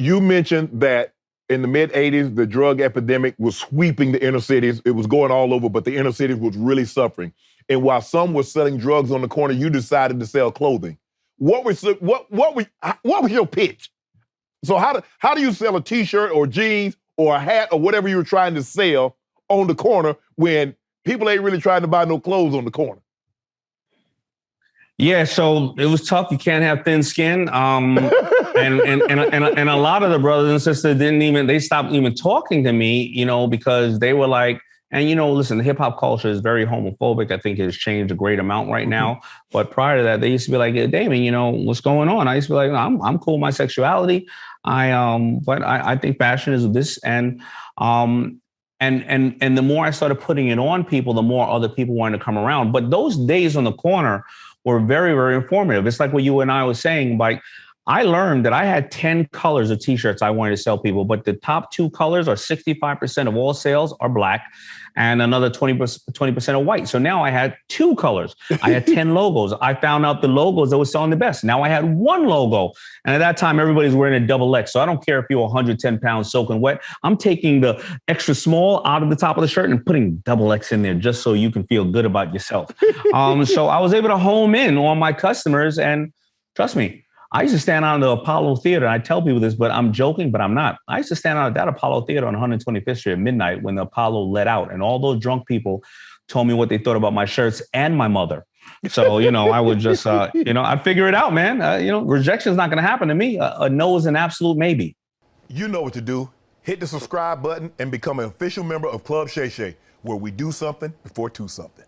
You mentioned that in the mid-'80s, the drug epidemic was sweeping the inner cities. It was going all over, but the inner cities was really suffering. And while some were selling drugs on the corner, you decided to sell clothing. What was your pitch? So how do you sell a T-shirt or jeans or a hat or whatever you were trying to sell on the corner when people ain't really trying to buy no clothes on the corner? Yeah, so it was tough. You can't have thin skin. And a lot of the brothers and sisters they stopped even talking to me, because they were like, and listen, the hip hop culture is very homophobic. I think it has changed a great amount right now. But prior to that, they used to be like, hey, Daymond, what's going on? I used to be like, I'm cool with my sexuality. But I think fashion is this. And the more I started putting it on people, the more other people wanted to come around. But those days on the corner were very, very informative. It's like what you and I was saying, like, I learned that I had 10 colors of T-shirts I wanted to sell people, but the top 2 colors are 65% of all sales are black and another 20% are white. So now I had 2 colors. I had 10 logos. I found out the logos that were selling the best. Now I had 1 logo. And at that time, everybody's wearing a double X. So I don't care if you're 110 pounds soaking wet. I'm taking the extra small out of the top of the shirt and putting double X in there just so you can feel good about yourself. So I was able to home in on my customers. And trust me, I used to stand out in the Apollo Theater. I tell people this, but I'm joking, but I'm not. I used to stand out at that Apollo Theater on 125th Street at midnight when the Apollo let out. And all those drunk people told me what they thought about my shirts and my mother. So, I would just, I'd figure it out, man. Rejection is not going to happen to me. A no is an absolute maybe. You know what to do. Hit the subscribe button and become an official member of Club Shay Shay, where we do something before 2 something.